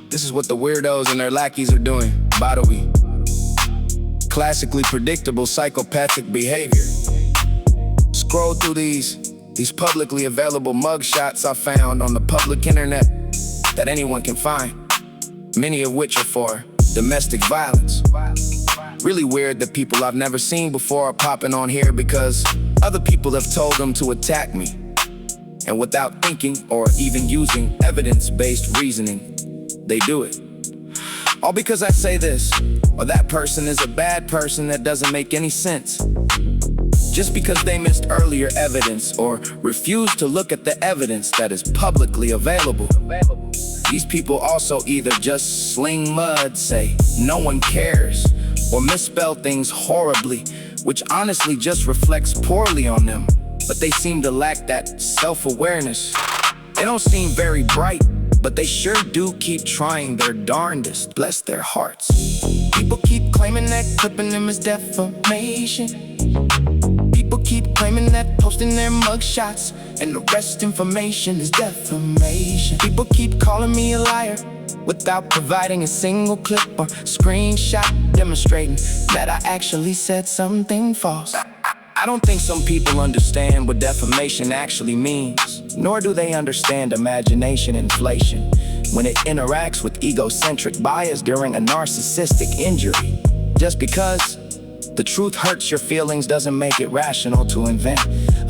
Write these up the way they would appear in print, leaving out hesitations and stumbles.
This is what the weirdos and their lackeys are doing. Badawi. Classically predictable psychopathic behavior. Scroll through these publicly available mugshots I found on the public internet that anyone can find, many of which are for domestic violence. Really weird that people I've never seen before are popping on here because other people have told them to attack me. And without thinking or even using evidence-based reasoning, they do it. All because I say this, or that person is a bad person that doesn't make any sense. Just because they missed earlier evidence or refused to look at the evidence that is publicly available. These people also either just sling mud, say no one cares, or misspell things horribly, which honestly just reflects poorly on them. But they seem to lack that self-awareness. They don't seem very bright, but they sure do keep trying their darndest, bless their hearts. People keep claiming that clipping them is defamation. People keep claiming that posting their mugshots and arrest information is defamation. People keep calling me a liar without providing a single clip or screenshot demonstrating that I actually said something false. I don't think some people understand what defamation actually means, nor do they understand imagination inflation when it interacts with egocentric bias during a narcissistic injury. Just because the truth hurts your feelings doesn't make it rational to invent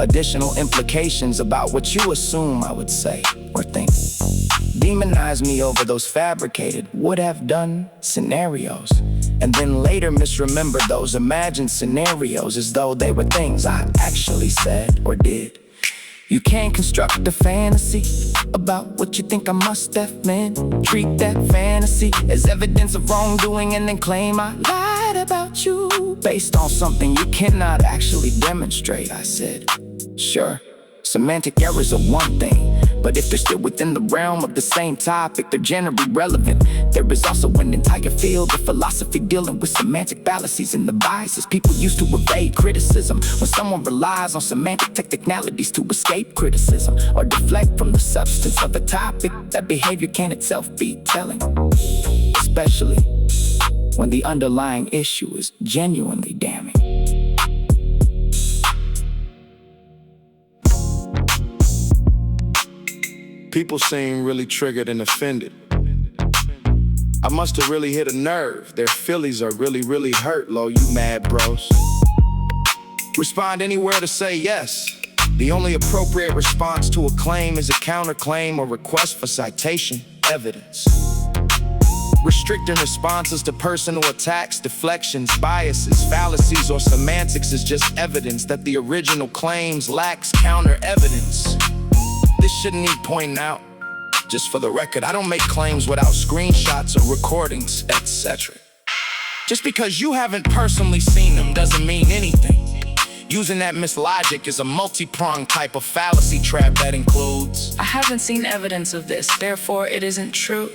additional implications about what you assume I would say or think. Demonize me over those fabricated would-have-done scenarios, and then later misremember those imagined scenarios as though they were things I actually said or did. You can't construct a fantasy about what you think I must have meant. Treat that fantasy as evidence of wrongdoing and then claim I lied about you based on something you cannot actually demonstrate. I said, sure, semantic errors are one thing, but if they're still within the realm of the same topic, they're generally relevant. There is also an entire field of philosophy dealing with semantic fallacies and the biases people use to evade criticism. When someone relies on semantic technicalities to escape criticism or deflect from the substance of the topic, that behavior can itself be telling, especially when the underlying issue is genuinely damning. People seem really triggered and offended. I must have really hit a nerve. Their feelings are really hurt, lo, you mad bros. Respond anywhere to say yes. The only appropriate response to a claim is a counterclaim or request for citation evidence. Restricting responses to personal attacks, deflections, biases, fallacies, or semantics is just evidence that the original claims lacks counter evidence. This shouldn't need pointing out. Just for the record, I don't make claims without screenshots or recordings, etc. Just because you haven't personally seen them doesn't mean anything. Using that mislogic is a multi-pronged type of fallacy trap that includes, I haven't seen evidence of this, therefore it isn't true.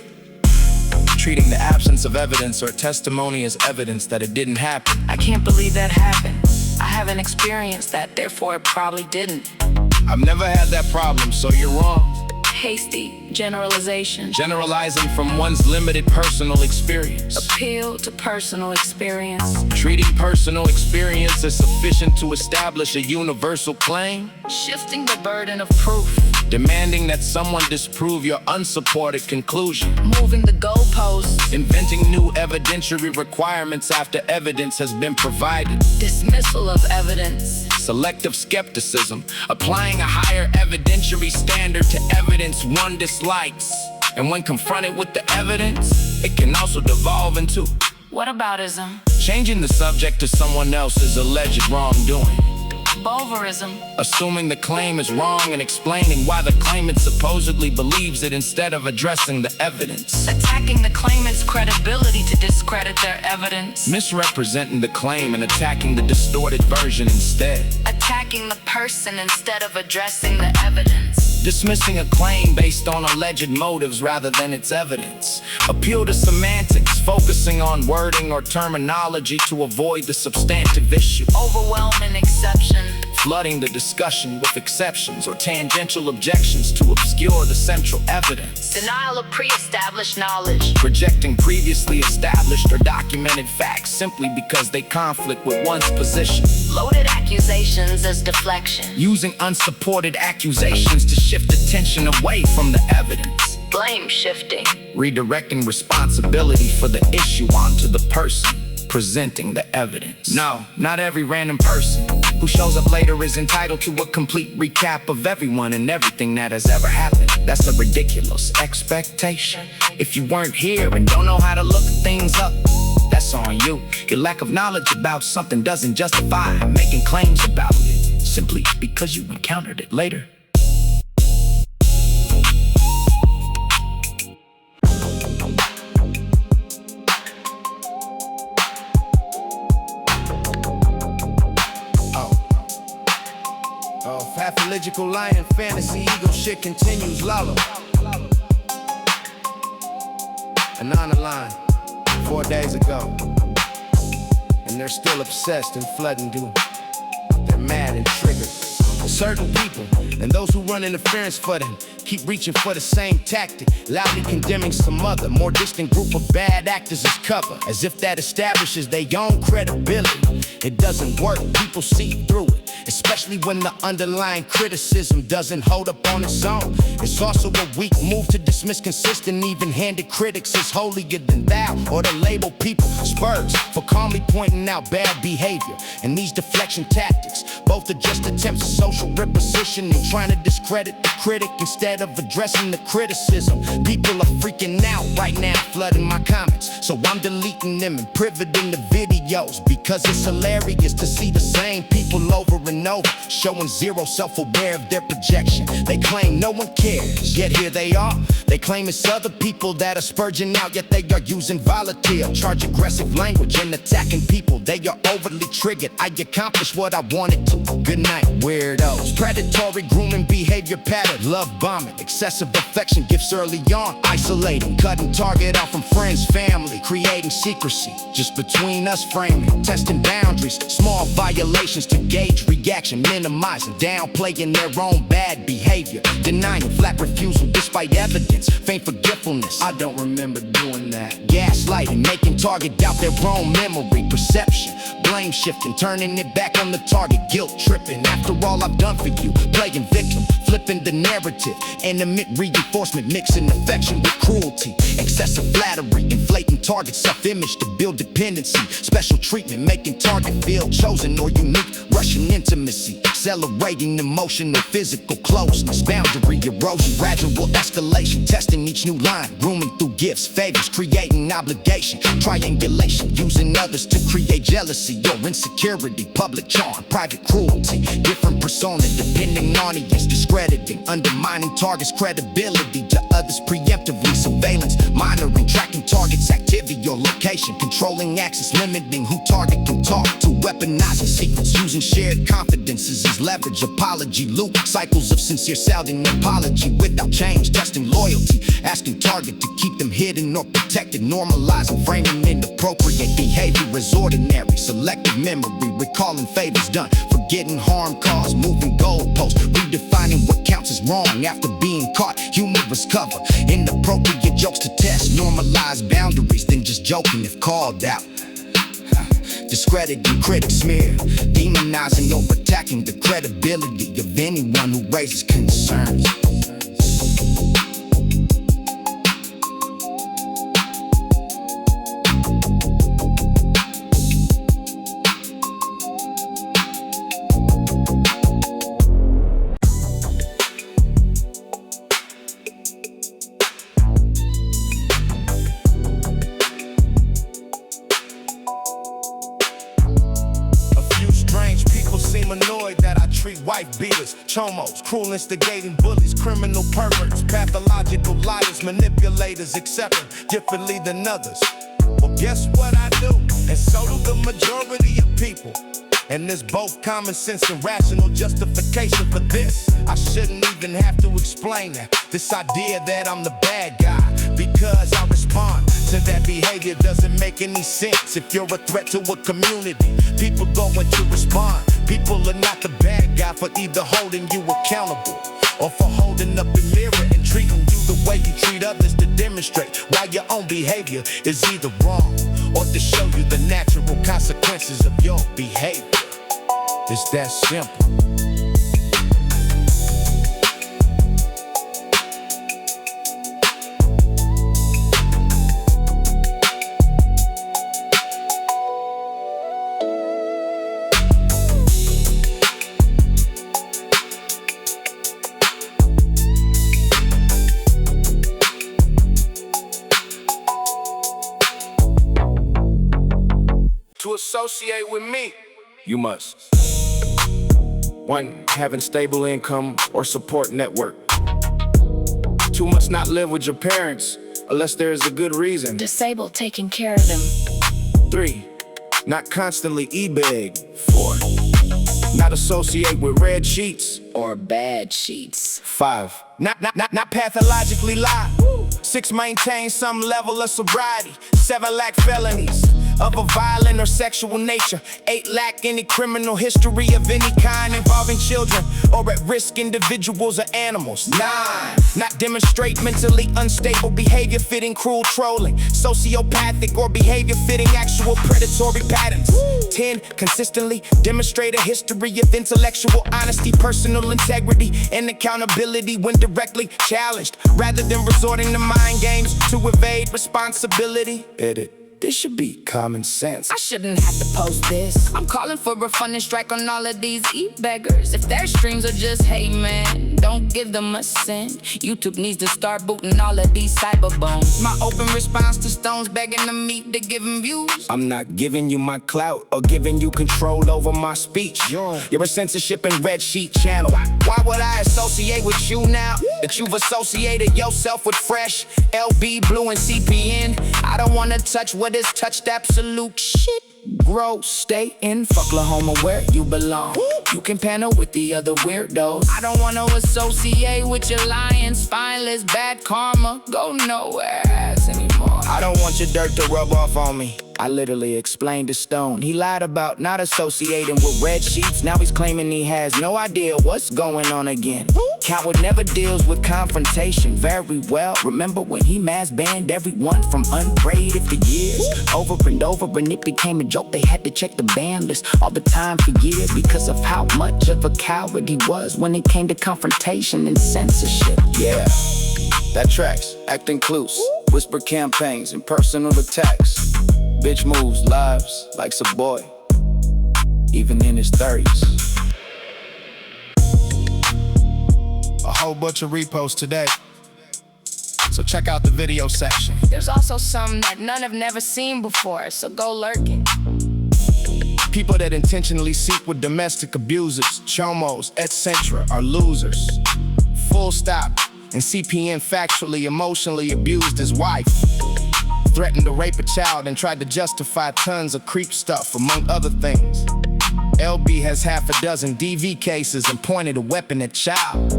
Treating the absence of evidence or testimony as evidence that it didn't happen. I can't believe that happened. I haven't experienced that, therefore it probably didn't. I've never had that problem, so you're wrong. Hasty generalization. Generalizing from one's limited personal experience. Appeal to personal experience. Treating personal experience as sufficient to establish a universal claim. Shifting the burden of proof. Demanding that someone disprove your unsupported conclusion. Moving the goalposts. Inventing new evidentiary requirements after evidence has been provided. Dismissal of evidence. Selective skepticism. Applying a higher evidentiary standard to evidence one dislikes. And when confronted with the evidence, it can also devolve into whataboutism. Changing the subject to someone else's alleged wrongdoing. Boverism. Assuming the claim is wrong and explaining why the claimant supposedly believes it instead of addressing the evidence. Attacking the claimant's credibility to discredit their evidence. Misrepresenting the claim and attacking the distorted version instead. Attacking the person instead of addressing the evidence. Dismissing a claim based on alleged motives rather than its evidence. Appeal to semantics, focusing on wording or terminology to avoid the substantive issue. Overwhelming exception. flooding the discussion with exceptions or tangential objections to obscure the central evidence. Denial of pre-established knowledge. Rejecting previously established or documented facts simply because they conflict with one's position. Loaded accusations as deflection. Using unsupported accusations to shift attention away from the evidence. Blame shifting. Redirecting responsibility for the issue onto the person presenting the evidence. No, not every random person who shows up later is entitled to a complete recap of everyone and everything that has ever happened. That's a ridiculous expectation. If you weren't here and don't know how to look things up, that's on you. Your lack of knowledge about something doesn't justify making claims about it simply because you encountered it later. Pathological lion, fantasy, ego shit continues, Lalo. Anon line 4 days ago, and they're still obsessed and flooding due. They're mad and triggered. Certain people and those who run interference for them keep reaching for the same tactic, loudly condemning some other, more distant group of bad actors as cover, as if that establishes their own credibility. It doesn't work, people see through it, especially when the underlying criticism doesn't hold up on its own. It's also a weak move to dismiss consistent, even-handed critics as holier than thou, or to label people spurs for calmly pointing out bad behavior. And these deflection tactics, both are just attempts at social repositioning, trying to discredit the critic instead of addressing the criticism. People are freaking out right now, flooding my comments, so I'm deleting them and privating the videos, because it's hilarious to see the same people over and over showing zero self-aware of their projection. They claim no one cares, yet here they are. They claim it's other people that are spurging out, yet they are using volatile, charge aggressive language and attacking people. They are overly triggered. I accomplished what I wanted to. Good night, weirdos. Predatory grooming behavior pattern, love bombing, excessive affection gifts early on, isolating, cutting target off from friends, family, creating secrecy just between us, framing, testing boundaries, small violations to gauge reaction, minimizing, downplaying their own bad behavior, denying flat refusal despite evidence, faint forgetfulness. I don't remember doing that. Gaslighting, making target doubt their own memory, perception, blame shifting, turning it back on the target, guilt tripping. After all I've done for you, playing victim, flipping the narrative, intimate reinforcement, mixing affection with cruelty, excessive flattery, inflating target self-image to build dependency, special treatment, making target feel chosen or unique, rushing intimacy, accelerating emotional, physical closeness, boundary erosion, gradual escalation, testing each new line, grooming through gifts, favors, creating obligation, triangulation, using others to create jealousy or insecurity, public charm, private cruelty, different persona depending on audience, discrediting, undermining targets' credibility to others preemptively, surveillance, monitoring, tracking targets' activity or location, controlling access, limiting who target can talk to, weaponizing secrets, using shared confidences as leverage, apology loop, cycles of sincere sounding apology without change, testing loyalty, asking target to keep them hidden or protected, normalizing, framing inappropriate behavior as ordinary, selective memory, recalling favors done, forgetting harm caused, moving goalposts, redefining what counts as wrong after being caught, humorous cover, inappropriate jokes to test, normalize boundaries, then just joking if called out. Discrediting critics, smear, demonizing or attacking the credibility of anyone who raises concerns. Annoyed that I treat wife beaters, chomos, cruel instigating bullies, criminal perverts, pathological liars, manipulators, accepting differently than others. Well, guess what I do? And so do the majority of people. And there's both common sense and rational justification for this. I shouldn't even have to explain that. This idea that I'm the bad guy because I respond to that behavior doesn't make any sense. If you're a threat to a community, people going to respond. People are not the bad guy for either holding you accountable or for holding up a mirror and treating you the way you treat others to demonstrate why your own behavior is either wrong or to show you the natural consequences of your behavior. It's that simple. To associate with me, you must 1. Having stable income or support network. 2. Must not live with your parents unless there is a good reason. Disabled taking care of them. 3. Not constantly e-beg. 4. Not associate with red sheets Or bad sheets. 5. Not pathologically lie. 6. Maintain some level of sobriety. 7. Lack felonies of a violent or sexual nature. 8. Lack any criminal history of any kind involving children or at-risk individuals or animals. 9. Not demonstrate mentally unstable behavior fitting cruel trolling, sociopathic or behavior fitting actual predatory patterns. 10. Consistently demonstrate a history of intellectual honesty, personal integrity, and accountability when directly challenged, rather than resorting to mind games to evade responsibility. Edit. This should be common sense. I shouldn't have to post this. I'm calling for a funding strike on all of these e-beggars. If their streams are just hate, man, don't give them a cent. YouTube needs to start booting all of these cyberbones. My open response to Stones begging to meet to give them views. I'm not giving you my clout or giving you control over my speech. You're a censorship and red sheet channel. Why would I associate with you now that you've associated yourself with Fresh, LB, Blue, and CPN? I don't wanna touch what is touched, absolute shit. Grow, stay in, Fucklahoma where you belong. You can panel with the other weirdos. I don't wanna associate with your lying, spineless, bad karma. Go nowhere ass anymore. I don't want your dirt to rub off on me. I literally explained to Stone. He lied about not associating with red sheets. Now he's claiming he has no idea what's going on again. Coward never deals with confrontation very well. Remember when he mass banned everyone from Unbraided for years? Over and over, and it became a joke. They had to check the ban list all the time for years because of how much of a coward he was when it came to confrontation and censorship. Yeah, that tracks. Acting close, whisper campaigns and personal attacks. Bitch moves lives like a boy, even in his 30s. A whole bunch of reposts today, so check out the video section. There's also some that none have never seen before, so go lurking. People that intentionally seek with domestic abusers, chomos, etc. are losers. Full stop. And CPN factually, emotionally abused his wife. Threatened to rape a child and tried to justify tons of creep stuff, among other things. LB has half a dozen DV cases and pointed a weapon at child.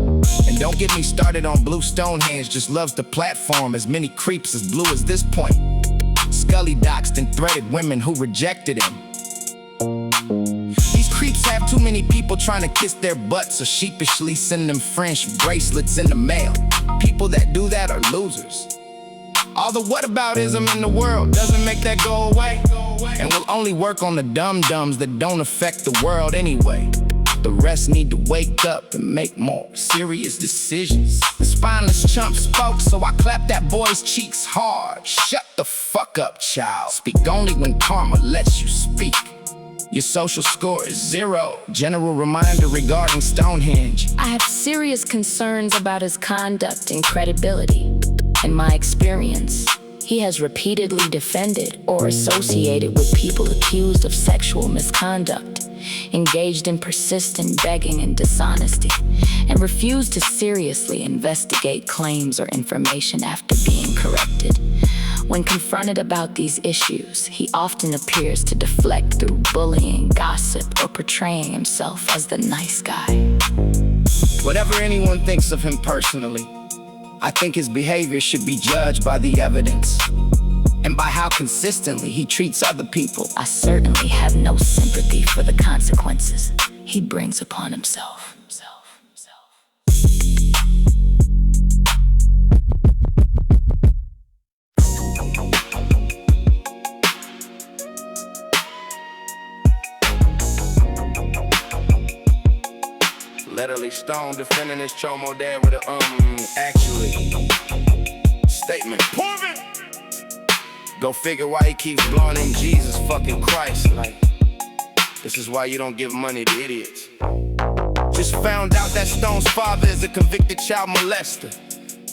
And don't get me started on Blue Stonehenge, just loves the platform as many creeps as Blue as this point. Scully doxed and threatened women who rejected him. These creeps have too many people trying to kiss their butts or sheepishly send them French bracelets in the mail. People that do that are losers. All the whataboutism in the world doesn't make that go away, and will only work on the dum-dums that don't affect the world anyway. The rest need to wake up and make more serious decisions. The spineless chump spoke, so I clapped that boy's cheeks hard. Shut the fuck up, child. Speak only when karma lets you speak. Your social score is 0. General reminder regarding Stonehenge. I have serious concerns about his conduct and credibility. In my experience, he has repeatedly defended or associated with people accused of sexual misconduct, engaged in persistent begging and dishonesty, and refused to seriously investigate claims or information after being corrected. When confronted about these issues, he often appears to deflect through bullying, gossip, or portraying himself as the nice guy. Whatever anyone thinks of him personally, I think his behavior should be judged by the evidence and by how consistently he treats other people. I certainly have no sympathy for the consequences he brings upon himself. Literally Stone defending his chomo dad with a actually statement. Prove it. Go figure why he keeps blowing in Jesus fucking Christ. Like, this is why you don't give money to idiots. Just found out that Stone's father is a convicted child molester.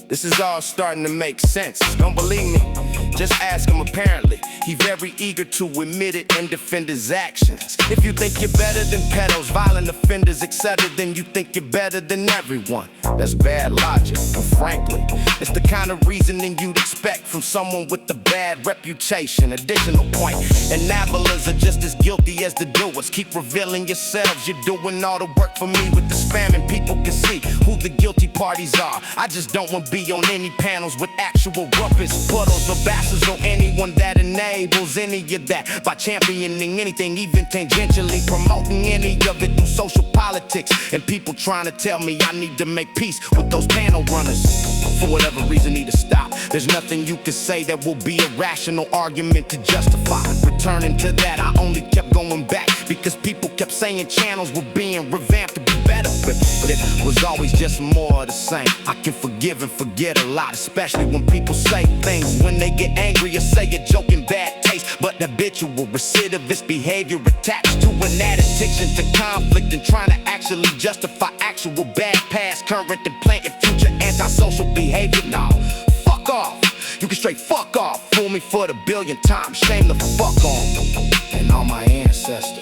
This is all starting to make sense. Don't believe me? Just ask him. Apparently, he very eager to admit it and defend his actions. If you think you're better than pedos, violent offenders, etc., then you think you're better than everyone. That's bad logic, and frankly, it's the kind of reasoning you'd expect from someone with a bad reputation. Additional point, enablers are just as guilty as the doers. Keep revealing yourselves, you're doing all the work for me with the spam, and people can see who the guilty parties are. I just don't want to be on any panels with actual rumpus, puddles, or bastards, or anyone that enables any of that by championing anything, even tangentially promoting any of it through social politics. And people trying to tell me I need to make peace with those panel runners. For whatever reason, need to stop. There's nothing you can say that will be a rational argument to justify returning to that. I only kept going back because people kept saying channels were being revamped to be better, but it was always just more of the same. I can forgive and forget a lot, especially when people say things when they get angry or say a joke in bad taste. But habitual recidivist behavior attached to an addiction to conflict and trying to actually justify actual bad past, current, and planting future antisocial behavior. No, fuck off. You can straight fuck off. Fool me for the 1000th time. Shame the fuck on and all my ancestors.